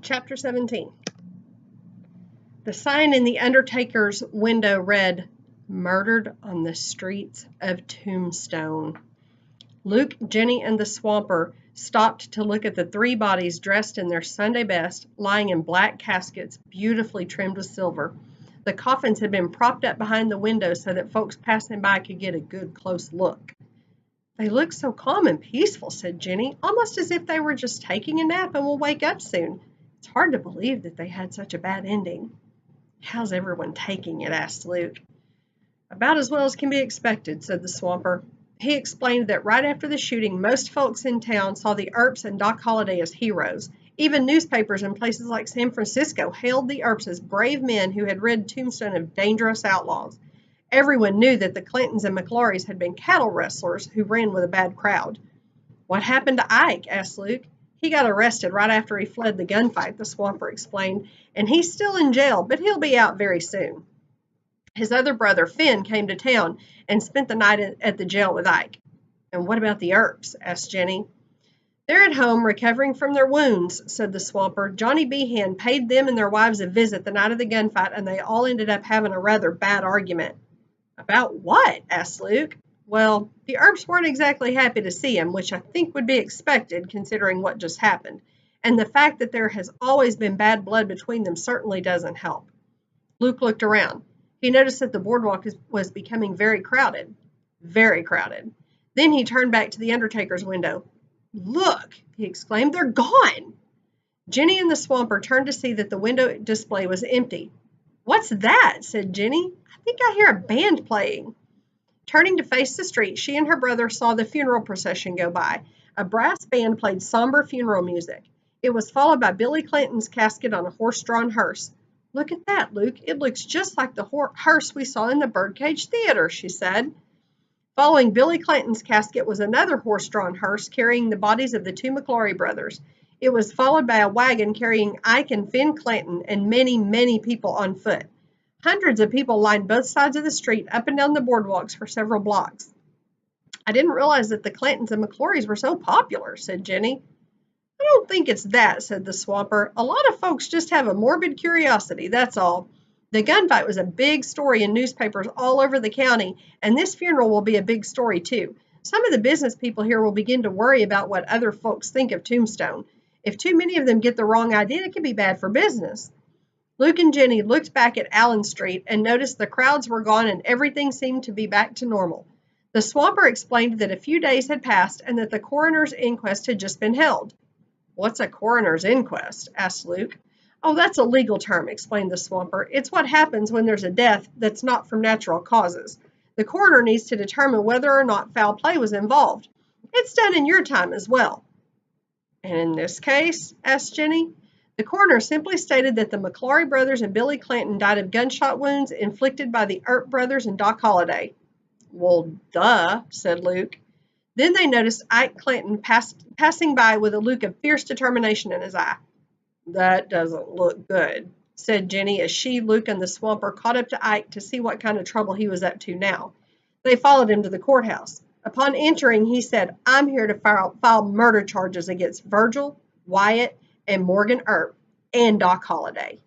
Chapter 17. The sign in the undertaker's window read, "Murdered on the streets of Tombstone." Luke, Jenny, and the swamper stopped to look at the three bodies dressed in their Sunday best, lying in black caskets beautifully trimmed with silver. The coffins had been propped up behind the window so that folks passing by could get a good close look. "They look so calm and peaceful," said Jenny, "almost as if they were just taking a nap and will wake up soon. It's hard to believe that they had such a bad ending." "How's everyone taking it?" asked Luke. "About as well as can be expected," said the swamper. He explained that right after the shooting, most folks in town saw the Earps and Doc Holliday as heroes. Even newspapers in places like San Francisco hailed the Earps as brave men who had rid Tombstone of dangerous outlaws. Everyone knew that the Clintons and McClurys had been cattle rustlers who ran with a bad crowd. "What happened to Ike?" asked Luke. "He got arrested right after he fled the gunfight," the swamper explained, "and he's still in jail, but he'll be out very soon. His other brother, Finn, came to town and spent the night at the jail with Ike." "And what about the Earps?" asked Jenny. "They're at home recovering from their wounds," said the swamper. "Johnny Behan paid them and their wives a visit the night of the gunfight, and they all ended up having a rather bad argument." "About what?" asked Luke. "Well, the Earps weren't exactly happy to see him, which I think would be expected considering what just happened. And the fact that there has always been bad blood between them certainly doesn't help." Luke looked around. He noticed that the boardwalk was becoming very crowded. Very crowded. Then he turned back to the undertaker's window. "Look!" he exclaimed. "They're gone!" Jenny and the swamper turned to see that the window display was empty. "What's that?" said Jenny. "I think I hear a band playing." Turning to face the street, she and her brother saw the funeral procession go by. A brass band played somber funeral music. It was followed by Billy Clinton's casket on a horse-drawn hearse. "Look at that, Luke. It looks just like the hearse we saw in the Birdcage Theater," she said. Following Billy Clinton's casket was another horse-drawn hearse carrying the bodies of the two McClory brothers. It was followed by a wagon carrying Ike and Finn Clinton and many, many people on foot. Hundreds of people lined both sides of the street up and down the boardwalks for several blocks. "I didn't realize that the Clintons and McClurys were so popular," said Jenny. "I don't think it's that," said the swamper. "A lot of folks just have a morbid curiosity, that's all. The gunfight was a big story in newspapers all over the county, and this funeral will be a big story too. Some of the business people here will begin to worry about what other folks think of Tombstone. If too many of them get the wrong idea, it could be bad for business." Luke and Jenny looked back at Allen Street and noticed the crowds were gone and everything seemed to be back to normal. The swamper explained that a few days had passed and that the coroner's inquest had just been held. "What's a coroner's inquest?" asked Luke. "Oh, that's a legal term," explained the swamper. "It's what happens when there's a death that's not from natural causes. The coroner needs to determine whether or not foul play was involved. It's done in your time as well." "And in this case?" asked Jenny. "The coroner simply stated that the McClory brothers and Billy Clinton died of gunshot wounds inflicted by the Earp brothers and Doc Holliday." "Well, duh," said Luke. Then they noticed Ike Clinton passing by with a look of fierce determination in his eye. "That doesn't look good," said Jenny as she, Luke, and the swamper caught up to Ike to see what kind of trouble he was up to now. They followed him to the courthouse. Upon entering, he said, "I'm here to file murder charges against Virgil, Wyatt, and Morgan Earp, and Doc Holliday."